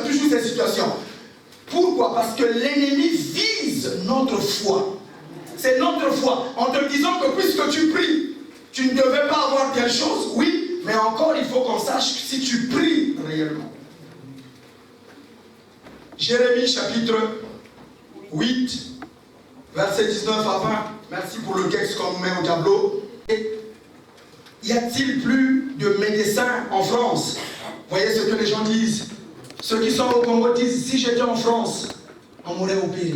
toujours ces situations. Pourquoi? Parce que l'ennemi vise notre foi. C'est notre foi. En te disant que puisque tu pries, tu ne devais pas avoir quelque chose, oui, mais encore il faut qu'on sache si tu pries réellement. Jérémie chapitre 8, verset 19 à 20. Merci pour le texte qu'on nous met au tableau. Y a-t-il plus de médecins en France? Voyez ce que les gens disent. Ceux qui sont au Congo disent, si j'étais en France, on m'aurait opéré.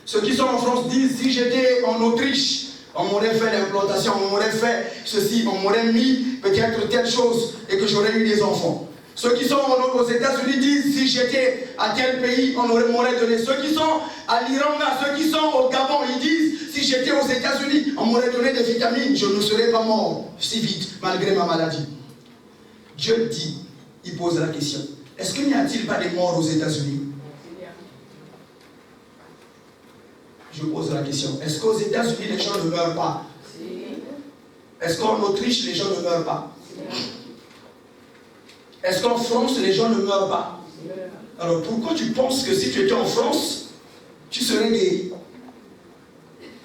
Ceux qui sont en France disent, si j'étais en Autriche, on m'aurait fait l'implantation, on m'aurait fait ceci, on m'aurait mis peut-être telle chose et que j'aurais eu des enfants. Ceux qui sont aux États-Unis disent, si j'étais à tel pays, on m'aurait donné. Ceux qui sont à l'Iran, ceux qui sont au Gabon, ils disent, si j'étais aux États-Unis, on m'aurait donné des vitamines, je ne serais pas mort si vite, malgré ma maladie. Dieu dit, il pose la question, est-ce qu'il n'y a-t-il pas des morts aux États-Unis? Je pose la question, est-ce qu'aux États-Unis, les gens ne meurent pas? Est-ce qu'en Autriche, les gens ne meurent pas? Est-ce qu'en France, les gens ne meurent pas? Alors pourquoi tu penses que si tu étais en France, tu serais guéri?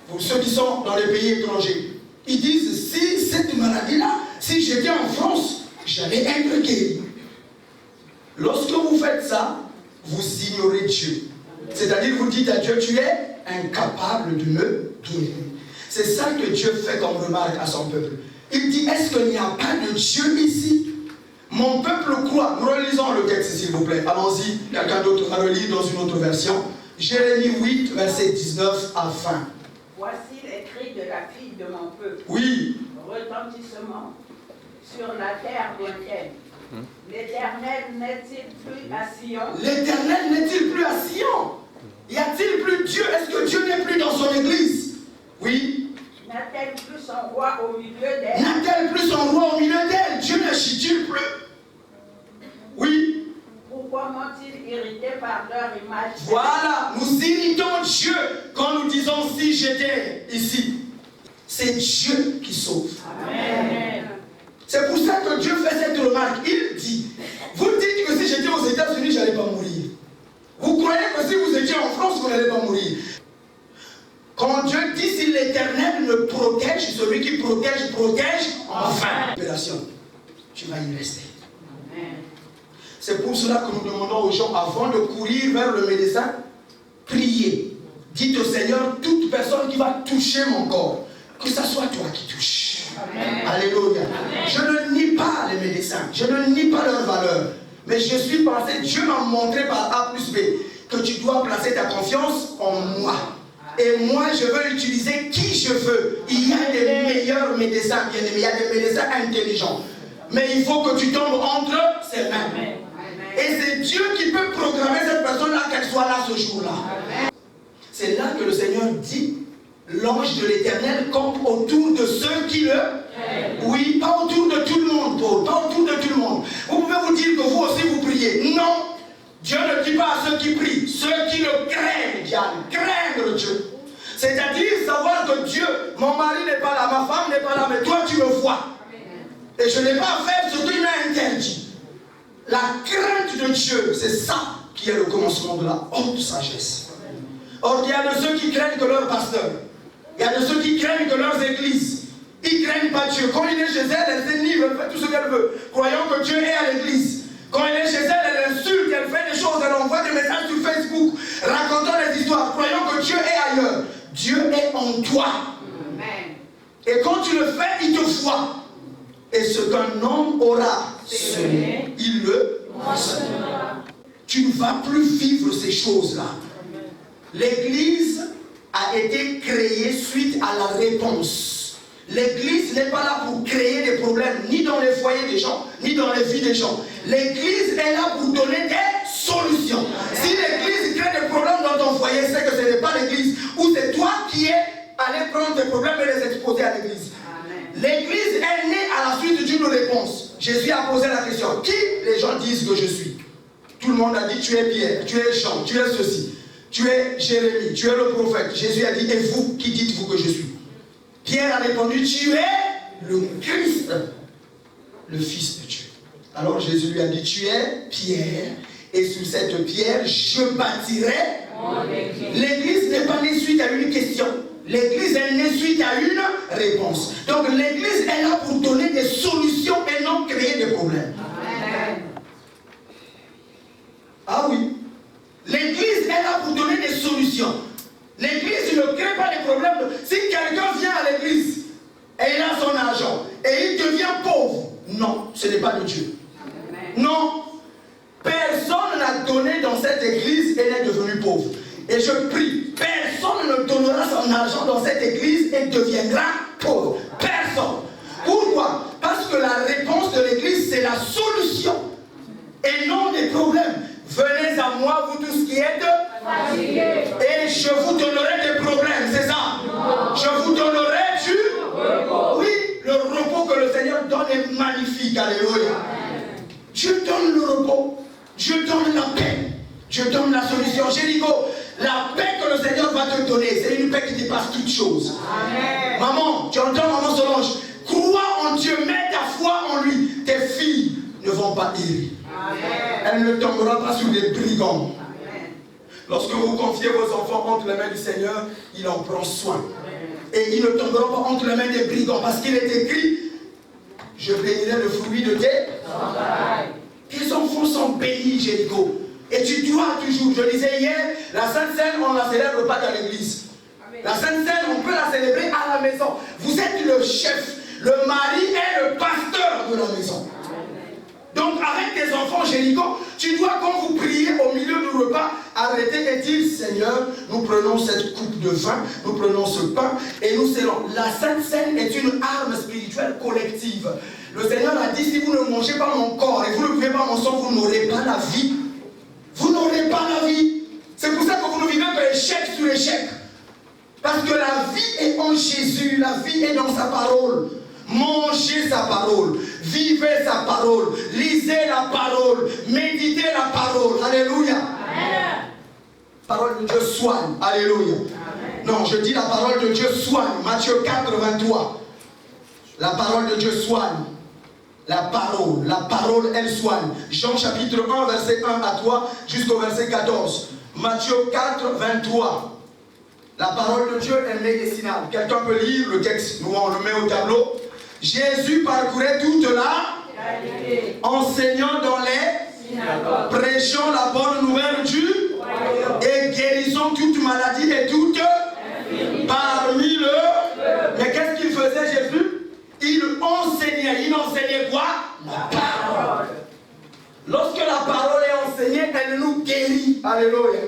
Pour ceux qui sont dans les pays étrangers, ils disent, si cette maladie-là, si j'étais en France, j'allais être guéri. Lorsque vous faites ça, vous ignorez Dieu. C'est-à-dire, vous dites à Dieu, tu es incapable de me guérir. C'est ça que Dieu fait comme remarque à son peuple. Il dit, est-ce qu'il n'y a pas de Dieu ici? Mon peuple croit. Nous relisons le texte, s'il vous plaît. Allons-y. Quelqu'un d'autre va relire dans une autre version. Jérémie 8, verset 19 à 20. Voici les cris de la fille de mon peuple. Oui. Retentissement sur la terre lointaine. L'Éternel n'est-il plus à Sion? L'Éternel n'est-il plus à Sion? Y a-t-il plus Dieu? Est-ce que Dieu n'est plus dans son église? Oui. N'a-t-elle plus son roi au milieu d'elle? N'a-t-elle plus son roi au milieu d'elle? Dieu ne chie-t-il plus? Oui. Pourquoi m'ont-ils irrité par leur image? Voilà, nous irritons Dieu quand nous disons si j'étais ici. C'est Dieu qui sauve. Amen. C'est pour ça que Dieu fait cette remarque. Il dit, vous dites que si j'étais aux États-Unis, je n'allais pas mourir. Vous croyez que si vous étiez en France, vous n'allez pas mourir. Quand Dieu dit, si l'Éternel me protège, celui qui protège, protège, enfin. Opération, tu vas y rester. C'est pour cela que nous demandons aux gens, avant de courir vers le médecin, priez. Dites au Seigneur, toute personne qui va toucher mon corps, que ce soit toi qui touches. Amen. Alléluia. Amen. Je ne nie pas les médecins, je ne nie pas leur valeur. Mais je suis passé, Dieu m'a montré par A plus B que tu dois placer ta confiance en moi. Et moi, je veux utiliser qui je veux. Il y a des meilleurs médecins, bien aimés, il y a des médecins intelligents. Mais il faut que tu tombes entre ses mains. Et c'est Dieu qui peut programmer cette personne-là, qu'elle soit là ce jour-là. C'est là que le Seigneur dit, l'ange de l'Éternel campe autour de ceux qui le... Oui, pas autour de tout le monde, Paul, pas autour de tout le monde. Vous pouvez vous dire que vous aussi vous priez. Non, Dieu ne dit pas à ceux qui prient, ceux qui le craignent, Diane, craindre Dieu. C'est-à-dire savoir que Dieu, mon mari n'est pas là, ma femme n'est pas là, mais toi tu me vois. Et je n'ai pas à faire ce qu'il m'a interdit. La crainte de Dieu, c'est ça qui est le commencement de la haute sagesse. Or, il y a de ceux qui craignent que leur pasteur. Il y a de ceux qui craignent que leurs églises. Ils ne craignent pas Dieu. Quand il est chez elle, elle s'énivre, elle fait tout ce qu'elle veut, croyant que Dieu est à l'église. Quand elle est chez elle, elle insulte, elle fait des choses, elle envoie des messages sur Facebook, racontant des histoires, croyant que Dieu est ailleurs. Dieu est en toi. Amen. Et quand tu le fais, il te voit. Et ce qu'un homme aura semé, il le moissonnera. Tu ne vas plus vivre ces choses-là. L'église a été créée suite à la réponse. L'église n'est pas là pour créer des problèmes, ni dans les foyers des gens, ni dans les vies des gens. L'église est là pour donner des solutions. Si l'église crée des problèmes dans ton foyer, c'est que ce n'est pas l'église, ou c'est toi qui es allé prendre tes problèmes et les exposer à l'église. L'église est née à la suite d'une réponse. Jésus a posé la question, qui les gens disent que je suis? Tout le monde a dit, tu es Pierre, tu es Jean, tu es ceci, tu es Jérémie, tu es le prophète. Jésus a dit, et vous, qui dites-vous que je suis? Pierre a répondu, tu es le Christ, le Fils de Dieu. Alors Jésus lui a dit, tu es Pierre, Et sur cette pierre, je bâtirai. L'église n'est pas née suite à une question. L'église est née suite à une réponse. Donc l'église est là pour donner des solutions et non créer des problèmes. Amen. Ah oui. L'église est là pour donner des solutions. L'église ne crée pas des problèmes. Si quelqu'un vient à l'église et il a son argent et il devient pauvre, non, ce n'est pas de Dieu. Amen. Non. Personne n'a donné dans cette église et n'est devenu pauvre. Et je prie, personne ne donnera son argent dans cette église et deviendra pauvre. Personne. Pourquoi? Parce que la réponse de l'église, c'est la solution et non des problèmes. Venez à moi, vous tous qui êtes fatigués, et je vous donnerai des problèmes, c'est ça? Non. Je vous donnerai du repos. Oui, le repos que le Seigneur donne est magnifique. Alléluia. Dieu donne le repos. Dieu donne la paix. Dieu donne la solution. Jéricho, la paix que le Seigneur va te donner, c'est une paix qui dépasse toute chose. Amen. Maman, tu entends maman Solange? Crois en Dieu, mets ta foi en lui. Tes filles ne vont pas errer. Elle ne tombera pas sur des brigands. Amen. Lorsque vous confiez vos enfants entre les mains du Seigneur, il en prend soin. Et ils ne tomberont pas entre les mains des brigands. Parce qu'il est écrit, je bénirai le fruit de tes enfants sont bénis, Jéricho. Et tu dois toujours, je disais hier, la Sainte Seine, on ne la célèbre pas dans l'église. La Sainte Seine, on peut la célébrer à la maison. Vous êtes le chef, le mari est le pasteur de la maison. Donc avec tes enfants, Jéricho, tu dois, quand vous priez au milieu du repas, arrêter et dire, Seigneur, nous prenons cette coupe de vin, nous prenons ce pain et nous scellons. La Sainte Seine est une arme spirituelle collective. Le Seigneur a dit, si vous ne mangez pas mon corps et vous ne buvez pas mon sang, vous n'aurez pas la vie. Vous n'aurez pas la vie. C'est pour ça que vous ne vivez que échec sur échec. Parce que la vie est en Jésus, la vie est dans sa parole. Mangez sa parole, vivez sa parole, lisez la parole, méditez la parole. Alléluia. Amen. Parole de Dieu soigne. Alléluia. Amen. Non, je dis la parole de Dieu soigne. Matthieu 4, 23. La parole de Dieu soigne. La parole, elle soigne. Jean chapitre 1, verset 1 à 3 jusqu'au verset 14. Matthieu 4, 23. La parole de Dieu est médicinale. Quelqu'un peut lire le texte, nous on le met au tableau. Jésus parcourait toute la enseignant dans les synagogues, prêchant la bonne nouvelle du et guérissant toute maladie et toute parmi le. Mais qu'est-ce qu'il faisait Jésus? Il enseignait. Il enseignait quoi? La parole. Lorsque la parole est enseignée, elle nous guérit. Alléluia.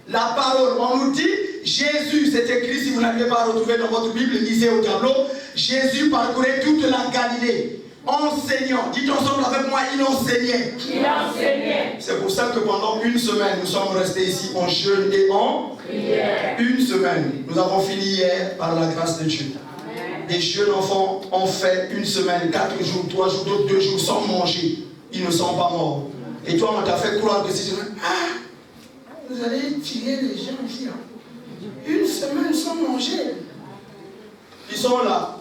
La parole, on nous dit, Jésus, c'est écrit, si vous n'avez pas retrouvé dans votre Bible, lisez au tableau. Jésus parcourait toute la Galilée, enseignant. Dites ensemble avec moi, il enseignait. Il enseignait. C'est pour ça que pendant une semaine, nous sommes restés ici en jeûne et en prière. Une semaine. Nous avons fini hier par la grâce de Dieu. Amen. Des jeunes enfants ont fait une semaine, 4 jours, 3 jours, d'autres 2 jours sans manger. Ils ne sont pas morts. Et toi, on t'a fait croire que c'est vous allez tirer les gens ici. Une semaine sans manger. Ils sont là.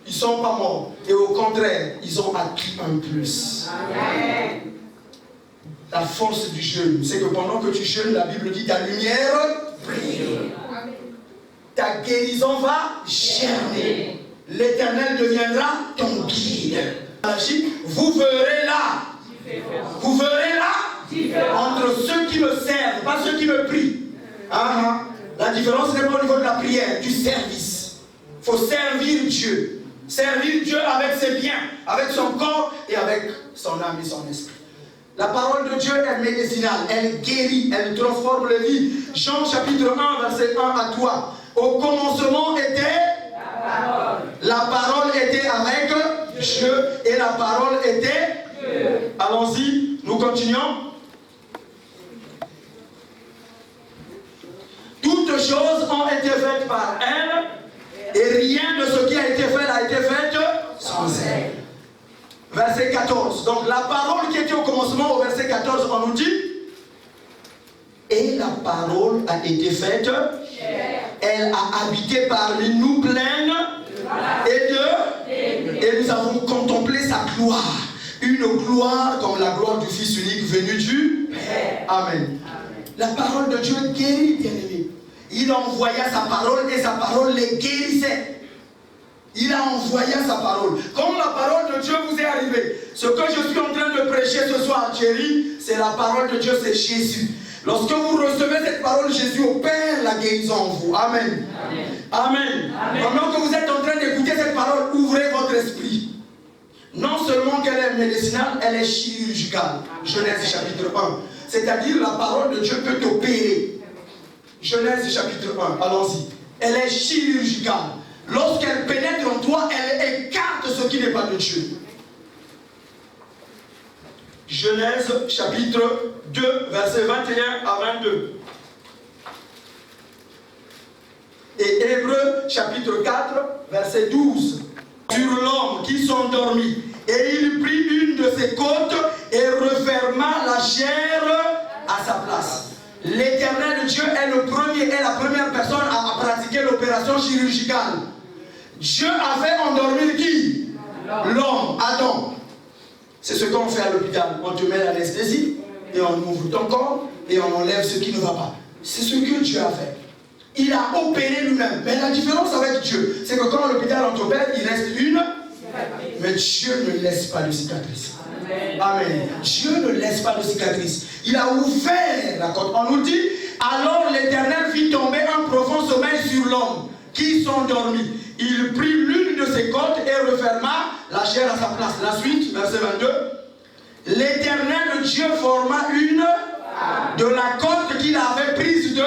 Ils ne sont pas morts. Et au contraire, ils ont acquis un plus. Amen. La force du jeûne, c'est que pendant que tu jeûnes, la Bible dit ta lumière brille. Ta guérison va germer. L'Éternel deviendra ton guide. Vous verrez là. Vous verrez là. Entre ceux qui me servent, pas ceux qui me prient. La différence n'est pas au niveau de la prière, du service. Il faut servir Dieu. Servir Dieu avec ses biens, avec son corps et avec son âme et son esprit. La parole de Dieu est médicinale, elle guérit, elle transforme les vies. Jean chapitre 1, verset 1 à 3. Au commencement était la parole. La parole était avec Dieu et la parole était Dieu. Allons-y, nous continuons. Toutes choses ont été faites par elle, et rien de ce qui a été fait sans elle. Verset 14. Donc la parole qui était au commencement, au verset 14, on nous dit, et la parole a été faite, elle a habité parmi nous pleine et nous avons contemplé sa gloire. Une une gloire comme la gloire du Fils unique venu du Père. Amen. La parole de Dieu guérit, bien-aimé. Il envoya sa parole et sa parole les guérissait. Il a envoyé sa parole. Comme la parole de Dieu vous est arrivée, ce que je suis en train de prêcher ce soir, Thierry, c'est la parole de Dieu, c'est Jésus. Lorsque vous recevez cette parole, Jésus opère la guérison en vous. Amen. Amen. Amen. Pendant que vous êtes en train d'écouter cette parole, ouvrez votre esprit. Non seulement qu'elle est médicinale, elle est chirurgicale. Genèse chapitre 1. C'est-à-dire la parole de Dieu peut t'opérer. Genèse chapitre 1, allons-y. Elle est chirurgicale. Lorsqu'elle pénètre en toi, elle écarte ce qui n'est pas de Dieu. Genèse chapitre 2, versets 21 à 22. Et Hébreux chapitre 4, verset 12. Sur l'homme qui s'endormit, et il prit une de ses côtes et referma la chair à sa place. L'Éternel Dieu est la première personne à pratiquer l'opération chirurgicale. Dieu avait endormi qui? L'homme, Adam. C'est ce qu'on fait à l'hôpital. On te met l'anesthésie et on ouvre ton corps et on enlève ce qui ne va pas. C'est ce que Dieu a fait. Il a opéré lui-même. Mais la différence avec Dieu, c'est que quand à l'hôpital on t'opère, il reste une. Mais Dieu ne laisse pas de cicatrice. Amen. Dieu ne laisse pas de cicatrice. Il a ouvert la côte. On nous dit, alors l'Éternel fit tomber un profond sommeil sur l'homme qui s'endormit. Il prit l'une de ses côtes et referma la chair à sa place. La suite, verset 22. L'Éternel Dieu forma une de la côte qu'il avait prise de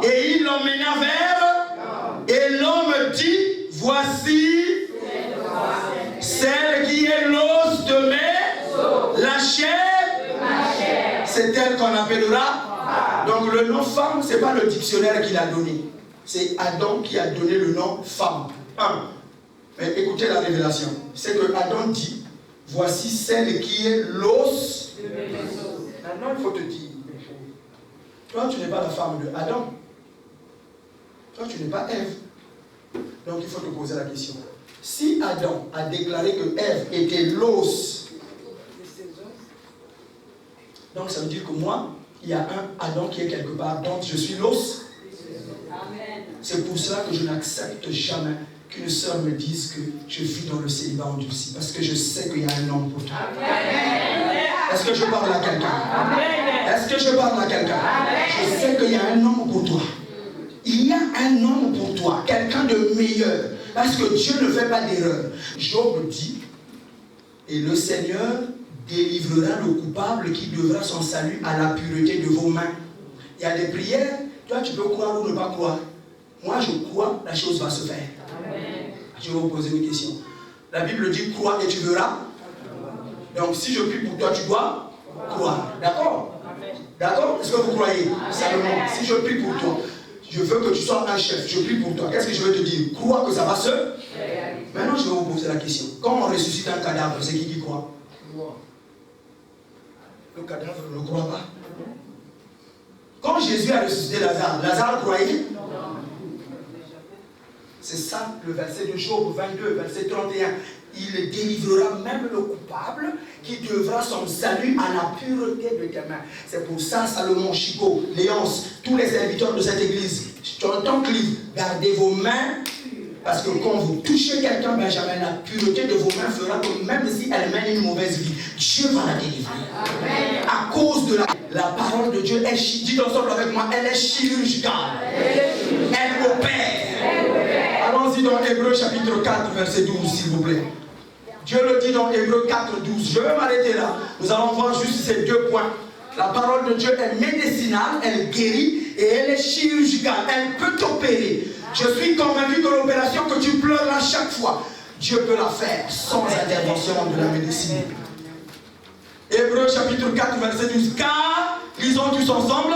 et il l'emmena vers et l'homme dit, voici celle qui est l'os de mes, la chair, c'est elle qu'on appellera. Donc le nom femme, ce n'est pas le dictionnaire qui l'a donné. C'est Adam qui a donné le nom femme. Mais écoutez la révélation. C'est que Adam dit, voici celle qui est l'os. Maintenant il faut te dire, toi tu n'es pas la femme de Adam. Toi tu n'es pas Ève. Donc il faut te poser la question. Si Adam a déclaré que Ève était l'os, donc ça veut dire que moi, il y a un Adam qui est quelque part, donc je suis l'os. C'est pour cela que je n'accepte jamais qu'une sœur me dise que je vis dans le célibat endurci, parce que je sais qu'il y a un homme pour toi. Est-ce que je parle à quelqu'un? Est-ce que je parle à quelqu'un? Je sais qu'il y a un homme pour toi. Il y a un homme pour toi, quelqu'un de meilleur, parce que Dieu ne fait pas d'erreur. Job dit, et le Seigneur délivrera le coupable qui devra son salut à la pureté de vos mains. Il y a des prières, toi tu peux croire ou ne pas croire. Moi je crois, la chose va se faire. Amen. Je vais vous poser une question. La Bible dit crois et tu verras. Donc si je prie pour toi, tu dois croire. D'accord? D'accord? Est-ce que vous croyez? Salomon, si je prie pour toi, je veux que tu sois un chef, je prie pour toi. Qu'est-ce que je vais te dire? Crois que ça va se. Maintenant je vais vous poser la question. Quand on ressuscite un cadavre, c'est qui croit? Le cadavre ne croit pas. Quand Jésus a ressuscité Lazare, Lazare croyait? C'est ça le verset de Job 22, verset 31. Il délivrera même le coupable qui devra son salut à la pureté de tes mains. C'est pour ça, Salomon, Chico, Léonce, tous les serviteurs de cette église, dans ton livre, gardez vos mains. Parce que quand vous touchez quelqu'un, Benjamin, la pureté de vos mains fera que même si elle mène une mauvaise vie, Dieu va la délivrer. Amen. À cause de la parole de Dieu, dites ensemble avec moi, elle est chirurgicale. Elle opère. Allons-y dans Hébreux chapitre 4, verset 12, s'il vous plaît. Dieu le dit dans Hébreux 4, 12. Je vais m'arrêter là. Nous allons voir juste ces deux points. La parole de Dieu est médicinale, elle guérit et elle est chirurgicale. Elle peut t'opérer. Je suis convaincu que l'opération que tu pleures à chaque fois, Dieu peut la faire sans intervention de la médecine. Hébreux chapitre 4, verset 12. Car, lisons tous ensemble,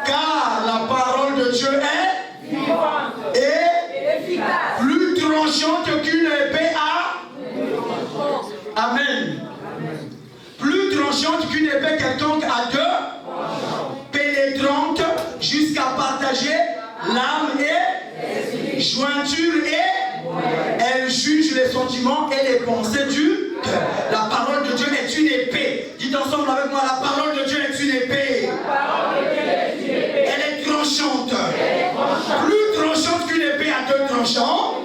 car la parole de Dieu est vivante et efficace, plus tranchante qu'une épée à. Amen. Plus tranchante qu'une épée quelconque à deux, pénétrante jusqu'à partager l'âme et jointure et elle juge les sentiments et les pensées du cœur. La parole de Dieu est une épée. Dites ensemble avec moi, la parole de Dieu est une épée. Elle est tranchante. Plus tranchante qu'une épée à deux tranchants.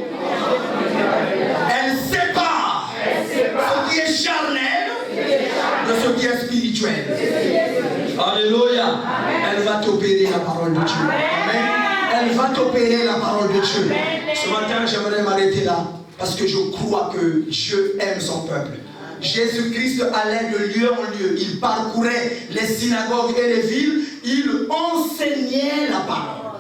Elle sépare ce qui est charnel de ce qui est spirituel. Alléluia. Elle va t'opérer la parole de Dieu. Amen. Elle va t'opérer la parole de Dieu. Ce matin, j'aimerais m'arrêter là parce que je crois que Dieu aime son peuple. Jésus-Christ allait de lieu en lieu. Il parcourait les synagogues et les villes. Il enseignait la parole.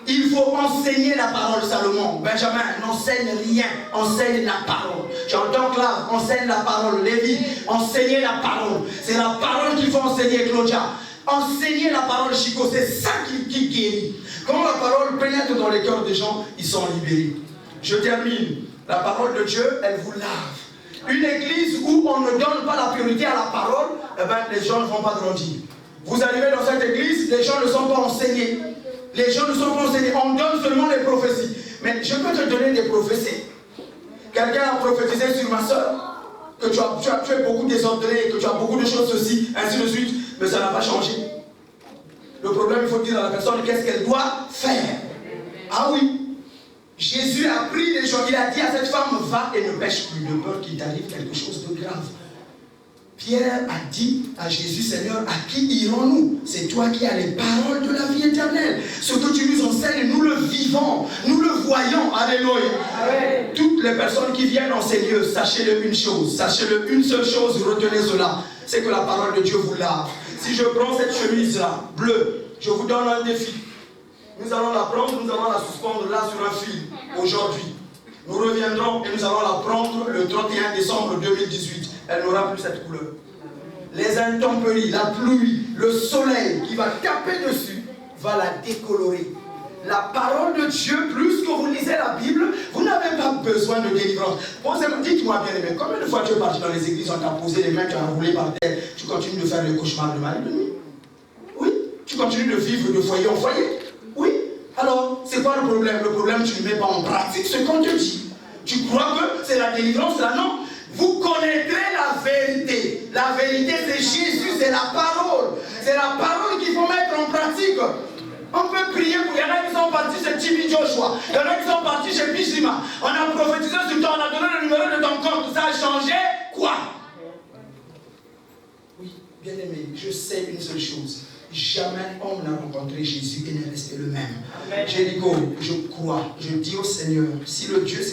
Il faut enseigner la parole, Salomon. Benjamin, n'enseigne rien, enseigne la parole. J'entends Clave, enseigne la parole. Lévi, enseignez la parole. C'est la parole qu'il faut enseigner, Claudia. Enseignez la parole, Chico, c'est ça qui guérit. Quand la parole pénètre dans les cœurs des gens, ils sont libérés. Je termine. La parole de Dieu, elle vous lave. Une église où on ne donne pas la priorité à la parole, eh ben, les gens ne vont pas grandir. Vous arrivez dans cette église, les gens ne sont pas enseignés. Les gens ne sont pas enseignés. On donne seulement les prophéties. Mais je peux te donner des prophéties. Quelqu'un a prophétisé sur ma soeur que tu es beaucoup désordonné, que tu as beaucoup de choses ceci, ainsi de suite. Mais ça n'a pas changé. Le problème, il faut dire à la personne qu'est-ce qu'elle doit faire. Ah oui. Jésus a pris les gens. Il a dit à cette femme, va et ne pêche plus, de peur qu'il t'arrive quelque chose de grave. Pierre a dit à Jésus, Seigneur, à qui irons-nous? C'est toi qui as les paroles de la vie éternelle. Ce que tu nous enseignes, nous le vivons, nous le voyons. Alléluia. Amen. Toutes les personnes qui viennent en ces lieux, sachez-le une chose, sachez-le une seule chose, retenez cela, c'est que la parole de Dieu vous lave. Si je prends cette chemise-là, bleue, je vous donne un défi. Nous allons la prendre, nous allons la suspendre là sur un fil, aujourd'hui. Nous reviendrons et nous allons la prendre le 31 décembre 2018. Elle n'aura plus cette couleur. Les intempéries, la pluie, le soleil qui va taper dessus, va la décolorer. La parole de Dieu, plus que vous lisez la Bible, vous n'avez pas besoin de délivrance. Dites-moi bien aimé, combien de fois tu es parti dans les églises, on t'a posé les mains, tu as roulé par terre, tu continues de faire les cauchemars de mal de nuit? Oui. Tu continues de vivre de foyer en foyer? Oui. Alors, c'est quoi le problème? Le problème, tu ne mets pas en pratique ce qu'on te dit. Tu crois que c'est la délivrance là? Non. Vous connaîtrez la vérité. La vérité, c'est Jésus, c'est la parole. C'est la parole qu'il faut mettre en pratique. On peut prier pour... Il y en a qui sont partis chez Tibi Joshua. Il y en a qui sont partis chez Bishima. On a prophétisé sur toi, on a donné le numéro de ton compte. Ça a changé quoi? Oui, bien aimé, je sais une seule chose. Jamais homme n'a rencontré Jésus et n'est resté le même. Jéricho, je crois, je dis au Seigneur, si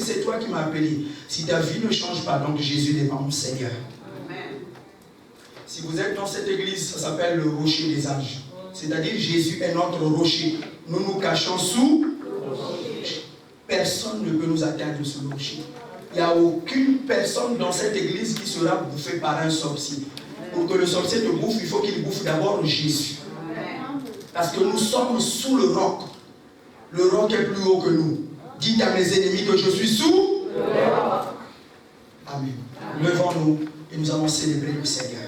c'est toi qui m'as appelé, si ta vie ne change pas, donc Jésus n'est pas mon Seigneur. Amen. Si vous êtes dans cette église, ça s'appelle le rocher des âges. C'est-à-dire Jésus est notre rocher. Nous nous cachons sous le rocher. Personne ne peut nous atteindre sous le rocher. Il n'y a aucune personne dans cette église qui sera bouffée par un sorcier. Pour que le sorcier te bouffe, il faut qu'il bouffe d'abord Jésus. Parce que nous sommes sous le roc. Le roc est plus haut que nous. Dites à mes ennemis que je suis sous le roc. Amen. Levons-nous et nous allons célébrer le Seigneur.